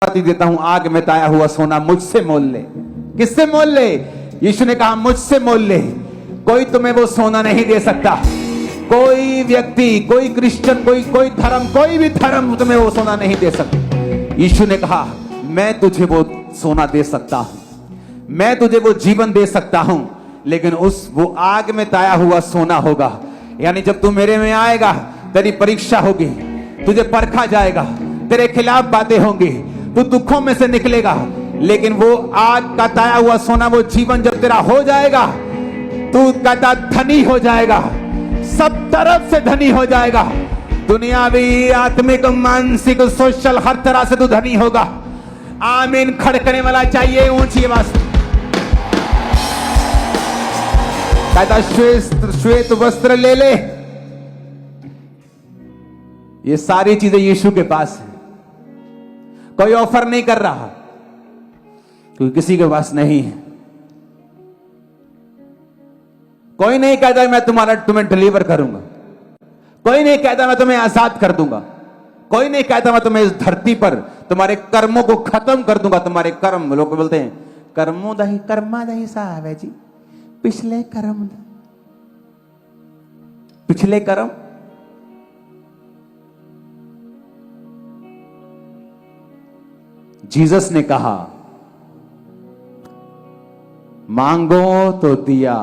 देता हूं, आग में ताया हुआ सोना मुझसे मोल ले। किससे मोल ले? यीशु ने कहा मुझसे मोल ले। कोई तुम्हें वो सोना नहीं दे सकता। कोई व्यक्ति, कोई क्रिश्चियन, कोई धर्म, कोई भी धर्म तुम्हें वो सोना नहीं दे सकता। यीशु ने कहा मैं तुझे वो सोना दे सकता हूं, मैं तुझे वो जीवन दे सकता हूं, लेकिन वो आग में ताया हुआ सोना होगा। यानी जब तू मेरे में आएगा, तेरी परीक्षा होगी, तुझे परखा जाएगा, तेरे खिलाफ बातें होंगी, तू दुखों में से निकलेगा, लेकिन वो आग का ताया हुआ सोना, वो जीवन जब तेरा हो जाएगा, तू कहता धनी हो जाएगा, सब तरफ से धनी हो जाएगा। दुनियावी, आत्मिक, मानसिक, सोशल, हर तरह से तू धनी होगा। आमीन खड़कने वाला चाहिए ऊंची आवाज। कहता श्वेत वस्त्र ले ले। ये सारी चीजें यीशु के पास है। कोई ऑफर नहीं कर रहा, क्योंकि किसी के पास नहीं है। कोई नहीं कहता मैं तुम्हें डिलीवर करूंगा, कोई नहीं कहता मैं तुम्हें आजाद कर दूंगा, कोई नहीं कहता मैं तुम्हें इस धरती पर तुम्हारे कर्मों को खत्म कर दूंगा। तुम्हारे कर्म, लोग बोलते हैं कर्मों दही, कर्मा दही साहब है जी, पिछले कर्म, पिछले कर्म। जीसस ने कहा मांगो तो दिया।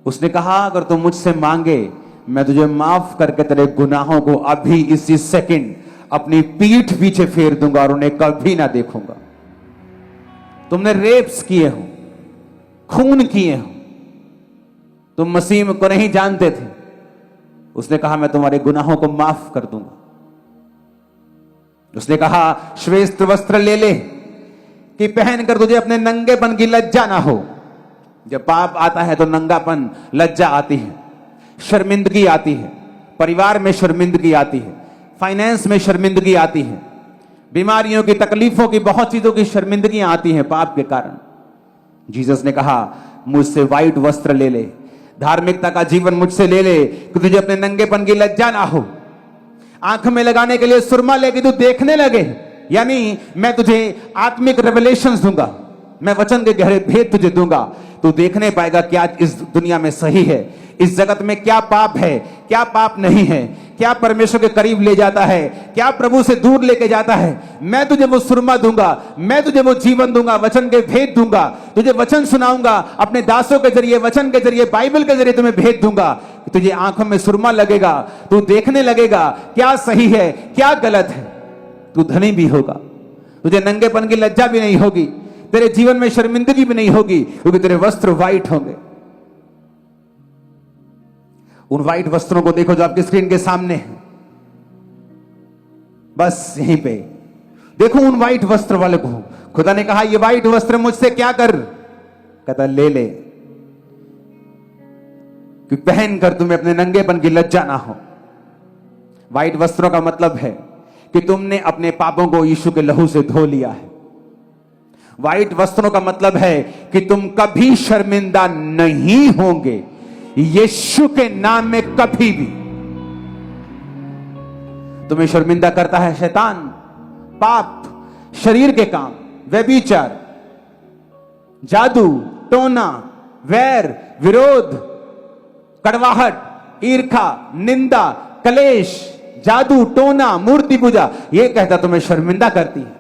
उसने कहा अगर तू मुझसे मांगे, मैं तुझे माफ करके तेरे गुनाहों को अभी इसी सेकंड अपनी पीठ पीछे फेर दूंगा और उन्हें कभी ना देखूंगा। तुमने रेप्स किए हो, खून किए हो, तुम मसीह को नहीं जानते थे। उसने कहा मैं तुम्हारे गुनाहों को माफ कर दूंगा। उसने कहा श्वेत वस्त्र ले ले कि पहनकर तुझे अपने नंगेपन की लज्जा ना हो। जब पाप आता है तो नंगापन, लज्जा आती है, शर्मिंदगी आती है, परिवार में शर्मिंदगी आती है, फाइनेंस में शर्मिंदगी आती है, बीमारियों की, तकलीफों की, बहुत चीजों की शर्मिंदगियां आती हैं पाप के कारण। जीसस ने कहा मुझसे व्हाइट वस्त्र ले ले, धार्मिकता का जीवन मुझसे ले ले कि तुझे अपने नंगेपन की लज्जा ना हो। आंख में लगाने के लिए सुरमा लेके तू देखने लगे, यानी मैं तुझे आत्मिक रेवलेशंस दूंगा, मैं वचन के गहरे भेद तुझे दूंगा। तू देखने पाएगा क्या इस दुनिया में सही है, इस जगत में क्या पाप है, क्या पाप नहीं है, क्या परमेश्वर के करीब ले जाता है, क्या प्रभु से दूर लेके जाता है। मैं तुझे वो सुरमा दूंगा, मैं तुझे वो जीवन दूंगा, वचन के भेद दूंगा, तुझे वचन सुनाऊंगा अपने दासों के जरिए, वचन के जरिए, बाइबल के जरिए तुम्हें भेद दूंगा। तुझे आंखों में सुरमा लगेगा, तू देखने लगेगा क्या सही है, क्या गलत है। तू धनी भी होगा, तुझे नंगेपन की लज्जा भी नहीं होगी, तेरे जीवन में शर्मिंदगी भी नहीं होगी, क्योंकि तेरे वस्त्र व्हाइट होंगे। उन व्हाइट वस्त्रों को देखो जो आपकी स्क्रीन के सामने है, बस यहीं पे देखो उन व्हाइट वस्त्र वाले को। खुदा ने कहा ये व्हाइट वस्त्र मुझसे क्या कर, कहता ले ले कि पहनकर तुम्हें अपने नंगेपन की लज्जा ना हो। व्हाइट वस्त्रों का मतलब है कि तुमने अपने पापों को यीशु के लहू से धो लिया है। व्हाइट वस्त्रों का मतलब है कि तुम कभी शर्मिंदा नहीं होंगे यीशु के नाम में, कभी भी। तुम्हें शर्मिंदा करता है शैतान, पाप, शरीर के काम, व्यभिचार, जादू टोना, वैर, विरोध, कड़वाहट, ईर्खा, निंदा, कलेश, जादू टोना, मूर्ति पूजा, यह कहता तुम्हें शर्मिंदा करती है।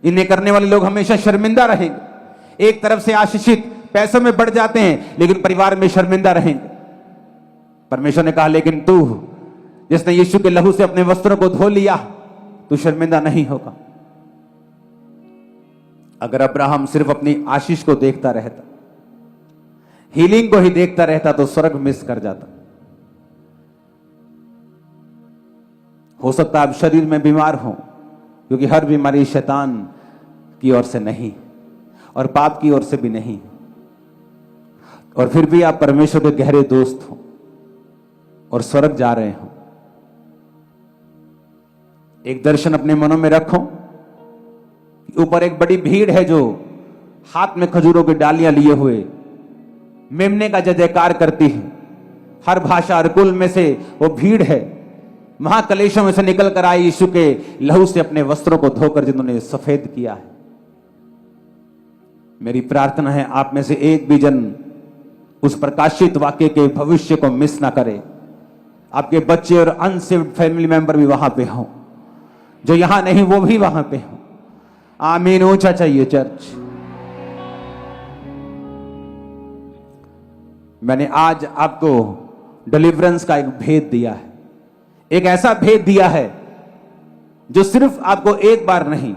इन्हें करने वाले लोग हमेशा शर्मिंदा रहेंगे। एक तरफ से आशीषित, पैसों में बढ़ जाते हैं, लेकिन परिवार में शर्मिंदा रहेंगे। परमेश्वर ने कहा लेकिन तू जिसने यीशु के लहू से अपने वस्त्रों को धो लिया, तू शर्मिंदा नहीं होगा। अगर अब्राहम सिर्फ अपनी आशीष को देखता रहता, हीलिंग को ही देखता रहता, तो स्वर्ग मिस कर जाता। हो सकता आप शरीर में बीमार हो, क्योंकि हर बीमारी शैतान की ओर से नहीं और पाप की ओर से भी नहीं, और फिर भी आप परमेश्वर के गहरे दोस्त हो और स्वर्ग जा रहे हो। एक दर्शन अपने मनों में रखो, ऊपर एक बड़ी भीड़ है जो हाथ में खजूरों की डालियां लिए हुए मेमने का जय जयकार करती है। हर भाषा, हर कुल में से वो भीड़ है, महाकलेशों में से निकल कर आए यीशु के लहू से अपने वस्त्रों को धोकर जिन्होंने सफेद किया है। मेरी प्रार्थना है आप में से एक भी जन उस प्रकाशित वाक्य के भविष्य को मिस ना करे। आपके बच्चे और अनसेव्ड फैमिली मेंबर भी वहां पे हो, जो यहां नहीं वो भी वहां पे हो। आमीन। ऊंचा चाहिए चर्च। मैंने आज आपको डिलीवरेंस का एक भेद दिया है, एक ऐसा भेद दिया है जो सिर्फ आपको एक बार नहीं,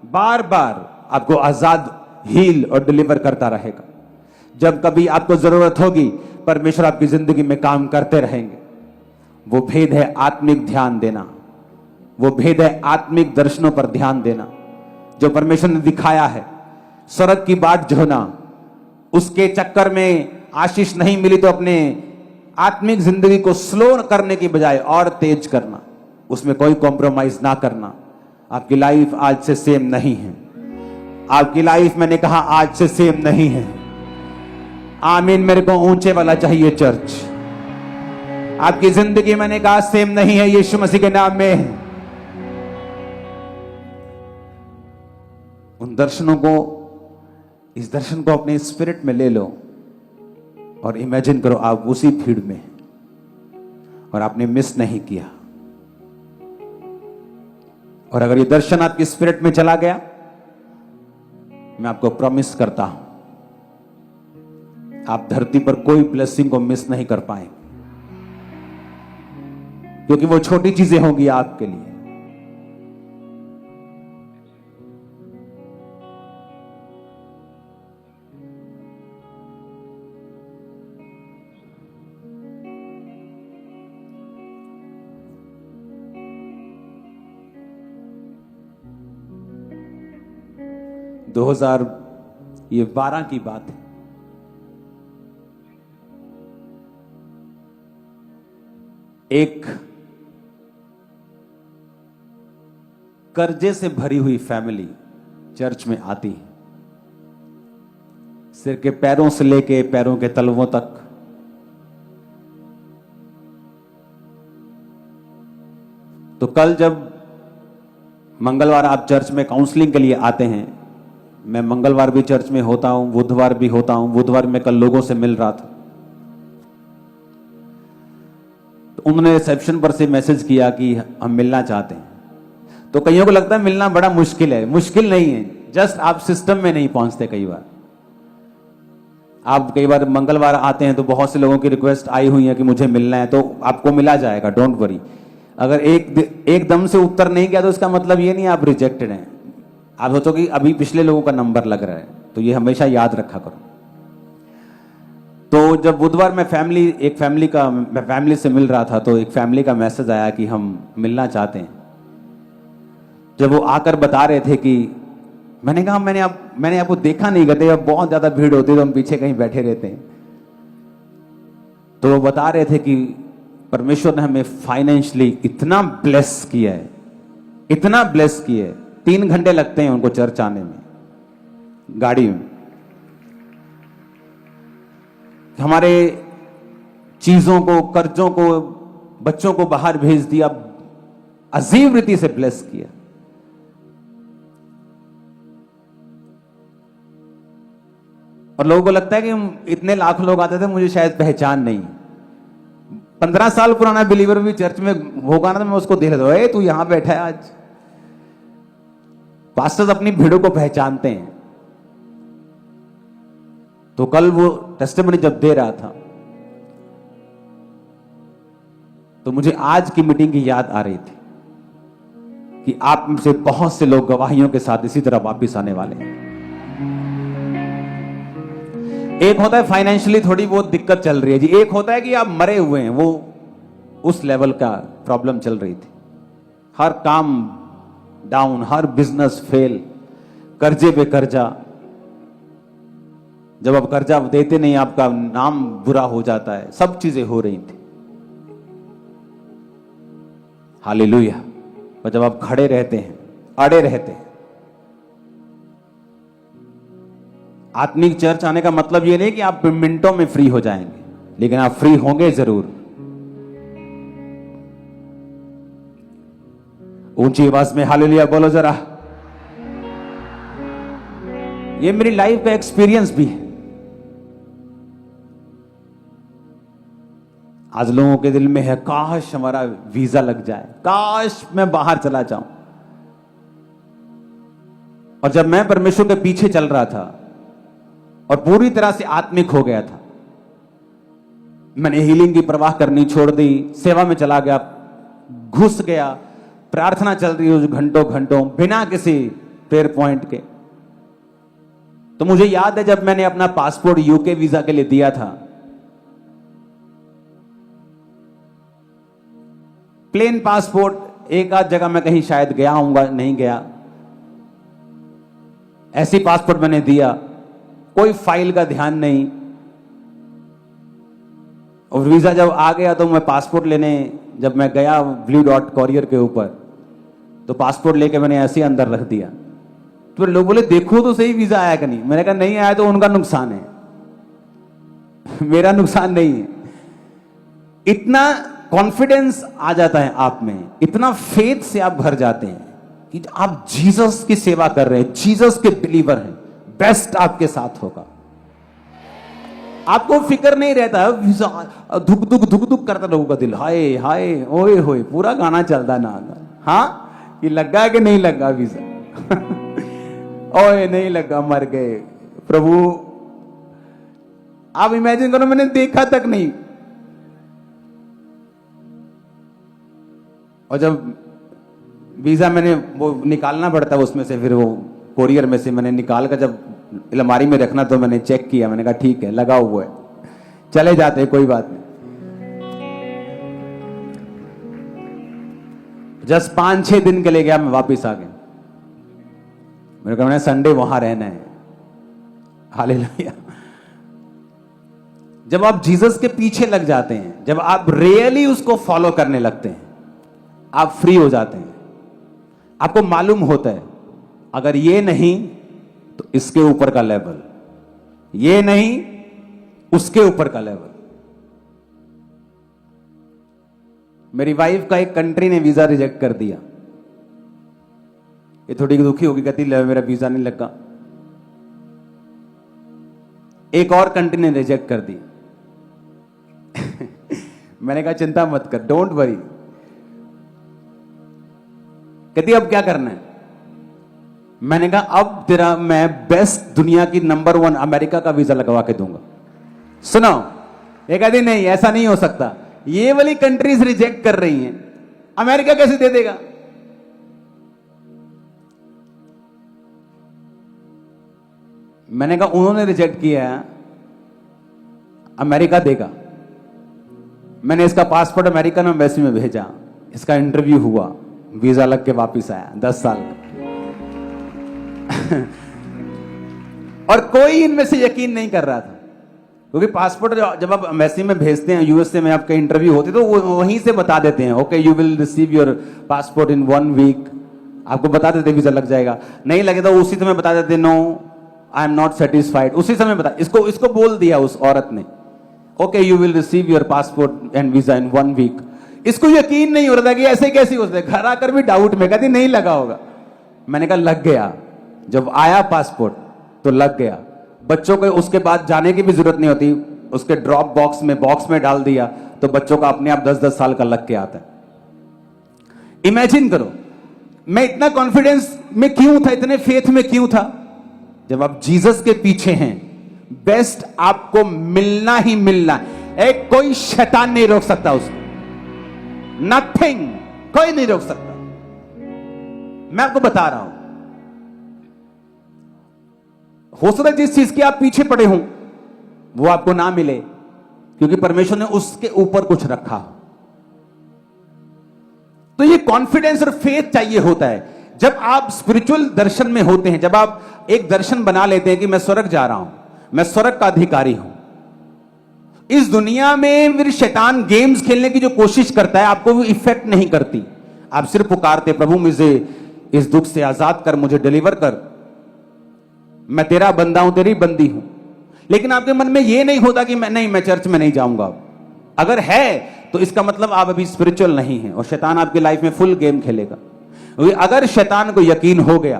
बार बार आपको आजाद, हील और डिलीवर करता रहेगा। जब कभी आपको जरूरत होगी परमेश्वर आपकी जिंदगी में काम करते रहेंगे। वो भेद है आत्मिक ध्यान देना, वो भेद है आत्मिक दर्शनों पर ध्यान देना जो परमेश्वर ने दिखाया है। स्वर्ग की बाट जोना, उसके चक्कर में आशीष नहीं मिली तो अपने आत्मिक जिंदगी को स्लो करने की बजाय और तेज करना, उसमें कोई कॉम्प्रोमाइज ना करना। आपकी लाइफ आज से सेम नहीं है। आपकी लाइफ मैंने कहा आज से सेम नहीं है। आमीन। मेरे को ऊंचे वाला चाहिए चर्च। आपकी जिंदगी मैंने कहा सेम नहीं है, यीशु मसीह के नाम में। उन दर्शनों को, इस दर्शन को अपने स्पिरिट में ले लो और इमेजिन करो आप उसी भीड़ में और आपने मिस नहीं किया। और अगर ये दर्शन आपकी स्पिरिट में चला गया, मैं आपको प्रॉमिस करता हूं आप धरती पर कोई ब्लेसिंग को मिस नहीं कर पाएंगे, क्योंकि वो छोटी चीजें होंगी आपके लिए। ये 12 की बात है। एक कर्जे से भरी हुई फैमिली चर्च में आती है, सिर के पैरों से लेके पैरों के तलवों तक। तो कल जब मंगलवार आप चर्च में काउंसलिंग के लिए आते हैं, मैं मंगलवार भी चर्च में होता हूं, बुधवार भी होता हूं। बुधवार में कल लोगों से मिल रहा था, तो उन्होंने रिसेप्शन पर से मैसेज किया कि हम मिलना चाहते हैं। तो कईयों को लगता है मिलना बड़ा मुश्किल है। मुश्किल नहीं है, जस्ट आप सिस्टम में नहीं पहुंचते। कई बार आप मंगलवार आते हैं तो बहुत से लोगों की रिक्वेस्ट आई हुई है कि मुझे मिलना है, तो आपको मिला जाएगा, डोंट वरी। अगर एकदम से उत्तर नहीं किया तो इसका मतलब ये नहीं आप रिजेक्टेड हैं। आप सोचो कि अभी पिछले लोगों का नंबर लग रहा है, तो ये हमेशा याद रखा करो। तो जब बुधवार में एक फैमिली से मिल रहा था, तो एक फैमिली का मैसेज आया कि हम मिलना चाहते हैं। जब वो आकर बता रहे थे कि मैंने कहा मैंने आपको देखा नहीं करते, अब बहुत ज्यादा भीड़ होती है तो हम पीछे कहीं बैठे रहते हैं। तो वो बता रहे थे कि परमेश्वर ने हमें फाइनेंशियली इतना ब्लेस किया है, इतना ब्लेस किया है। 3 घंटे लगते हैं उनको चर्च आने में, गाड़ी में। हमारे चीजों को, कर्जों को, बच्चों को बाहर भेज दिया, अजीब रीति से ब्लेस किया। और लोगों को लगता है कि इतने लाख लोग आते थे, मुझे शायद पहचान नहीं। 15 साल पुराना बिलीवर भी चर्च में होगा ना, तो मैं उसको देख लेता हूं, तू यहां बैठा है आज। पास्टर्स अपनी भीड़ों को पहचानते हैं। तो कल वो टेस्टिमनी जब दे रहा था, तो मुझे आज की मीटिंग की याद आ रही थी कि आप में से बहुत से लोग गवाहियों के साथ इसी तरह वापस आने वाले हैं। एक होता है फाइनेंशियली थोड़ी बहुत दिक्कत चल रही है जी, एक होता है कि आप मरे हुए हैं, वो उस लेवल का प्रॉब्लम चल रही थी। हर काम डाउन, हर बिजनेस फेल, कर्जे पे कर्जा। जब आप कर्जा देते नहीं, आपका नाम बुरा हो जाता है। सब चीजें हो रही थी। हालेलुया। और जब आप खड़े रहते हैं, अड़े रहते हैं। आत्मिक चर्च आने का मतलब यह नहीं कि आप मिनटों में फ्री हो जाएंगे, लेकिन आप फ्री होंगे जरूर। ऊंची आवाज में हालेलुया बोलो जरा। ये मेरी लाइफ का एक्सपीरियंस भी है। आज लोगों के दिल में है काश हमारा वीजा लग जाए, काश मैं बाहर चला जाऊं। और जब मैं परमेश्वर के पीछे चल रहा था और पूरी तरह से आत्मिक हो गया था, मैंने हीलिंग की परवाह करनी छोड़ दी, सेवा में चला गया, घुस गया, प्रार्थना चल रही है घंटों घंटों बिना किसी प्रेयर पॉइंट के। तो मुझे याद है जब मैंने अपना पासपोर्ट यूके वीजा के लिए दिया था, प्लेन पासपोर्ट, एक आध जगह मैं कहीं शायद गया हूंगा, नहीं गया, ऐसी पासपोर्ट मैंने दिया, कोई फाइल का ध्यान नहीं। और वीजा जब आ गया तो मैं पासपोर्ट लेने जब मैं गया ब्लू डॉट कॉरियर के ऊपर, तो पासपोर्ट लेके मैंने ऐसे अंदर रख दिया। तो लोग बोले देखो तो सही वीजा आया कि नहीं। मैंने कहा नहीं आया तो उनका नुकसान है, मेरा नुकसान नहीं है। इतना कॉन्फिडेंस आ जाता है आप में, इतना फेथ से आप भर जाते हैं कि आप जीसस की सेवा कर रहे हैं, जीसस के बिलीवर हैं, बेस्ट आपके साथ होगा। आपको फिक्र नहीं रहता, धुक धुक धुक धुक करता लोगों का दिल, हाय हाय ओए होए, पूरा गाना चलता ना, हाँ कि लगा कि नहीं लगा वीजा ओए नहीं लगा, मर गए प्रभु। आप इमेजिन करो, मैंने देखा तक नहीं। और जब वीजा मैंने वो निकालना पड़ता है उसमें से, फिर वो कोरियर में से मैंने निकाल कर जब अलमारी में रखना तो मैंने चेक किया, मैंने कहा ठीक है लगा हुआ है, चले जाते हैं कोई बात नहीं। जस्ट 5-6 दिन के लिए गया, मैं वापिस आ गया। मेरे कहा मैंने संडे वहां रहना है। हालेलुया। जब आप जीसस के पीछे लग जाते हैं, जब आप रियली उसको फॉलो करने लगते हैं, आप फ्री हो जाते हैं। आपको मालूम होता है अगर ये नहीं तो इसके ऊपर का लेवल, ये नहीं उसके ऊपर का लेवल। मेरी वाइफ का एक कंट्री ने वीजा रिजेक्ट कर दिया, ये थोड़ी दुखी होगी, कहती मेरा वीजा नहीं लगा। एक और कंट्री ने रिजेक्ट कर दी मैंने कहा चिंता मत कर, डोंट वरी। कहती अब क्या करना है? मैंने कहा अब तेरा मैं बेस्ट दुनिया की नंबर 1 अमेरिका का वीजा लगवा के दूंगा। सुनो, ये कहती नहीं ऐसा नहीं हो सकता, ये वाली कंट्रीज रिजेक्ट कर रही हैं, अमेरिका कैसे दे देगा? मैंने कहा उन्होंने रिजेक्ट किया है, अमेरिका देगा। मैंने इसका पासपोर्ट अमेरिकन एम्बेसी में भेजा, इसका इंटरव्यू हुआ, वीजा लग के वापिस आया 10 साल का और कोई इनमें से यकीन नहीं कर रहा था, क्योंकि पासपोर्ट जब आप एम्बेसी में भेजते हैं, यूएसए में आपका इंटरव्यू होती तो वो वहीं से बता देते हैं, okay you will receive your passport in 1 week. आपको बता देते वीजा लग जाएगा, नहीं लगे तो उसी समय बता देते no I am not satisfied, उसी समय बता। इसको बोल दिया उस औरत ने, okay you will receive your passport and visa in 1 week. इसको यकीन नहीं हो रहा था कि ऐसे कैसे हो सकता है, घर आकर भी डाउट में कहती नहीं लगा होगा। मैंने कहा लग गया, जब आया पासपोर्ट तो लग गया। बच्चों को उसके बाद जाने की भी जरूरत नहीं होती, उसके ड्रॉप बॉक्स में डाल दिया तो बच्चों का अपने आप 10-10 साल का लग के आता है। इमेजिन करो मैं इतना कॉन्फिडेंस में क्यों था, इतने फेथ में क्यों था? जब आप जीसस के पीछे हैं, बेस्ट आपको मिलना ही मिलना। एक कोई शैतान नहीं रोक सकता उसको, नथिंग, कोई नहीं रोक सकता। मैं आपको बता रहा हूं, हो सकता है जिस चीज के आप पीछे पड़े हों वो आपको ना मिले, क्योंकि परमेश्वर ने उसके ऊपर कुछ रखा। तो ये कॉन्फिडेंस और फेथ चाहिए होता है जब आप स्पिरिचुअल दर्शन में होते हैं, जब आप एक दर्शन बना लेते हैं कि मैं स्वर्ग जा रहा हूं, मैं स्वर्ग का अधिकारी हूं। इस दुनिया में फिर शैतान गेम्स खेलने की जो कोशिश करता है, आपको वो इफेक्ट नहीं करती। आप सिर्फ पुकारते प्रभु मुझे इस दुख से आजाद कर, मुझे डिलीवर कर, मैं तेरा बंदा हूं, तेरी बंदी हूं। लेकिन आपके मन में यह नहीं होता कि मैं चर्च में नहीं जाऊंगा। अगर है तो इसका मतलब आप अभी स्पिरिचुअल नहीं है और शैतान आपकी लाइफ में फुल गेम खेलेगा। क्योंकि अगर शैतान को यकीन हो गया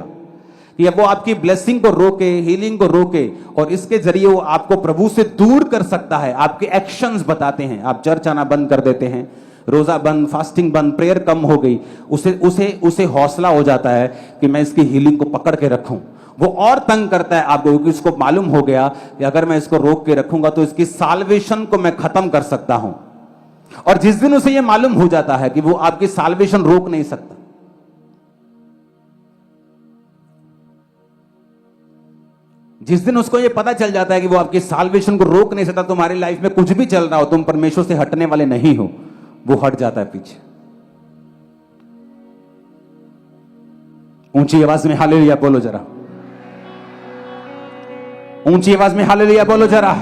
कि अब वो आपकी ब्लेसिंग को रोके, हीलिंग को रोके, और इसके जरिए वो आपको प्रभु से दूर कर सकता है, आपके एक्शंस बताते हैं, आप चर्च आना बंद कर देते हैं, रोजा बंद, फास्टिंग बंद, प्रेयर कम हो गई, उसे उसे उसे हौसला हो जाता है कि मैं इसकी हीलिंग को पकड़ के रखूं। वो और तंग करता है आपको, क्योंकि उसको मालूम हो गया कि अगर मैं इसको रोक के रखूंगा तो इसकी साल्वेशन को मैं खत्म कर सकता हूं। और जिस दिन उसे यह मालूम हो जाता है कि वो आपकी साल्वेशन रोक नहीं सकता, जिस दिन उसको ये पता चल जाता है कि वो आपकी साल्वेशन को रोक नहीं सकता, तुम्हारी लाइफ में कुछ भी चल रहा हो, तुम परमेश्वर से हटने वाले नहीं हो, वो हट जाता है पीछे। ऊंची आवाज में हालेलुया बोलो जरा, ऊंची आवाज में हालेलुया बोलो जरा।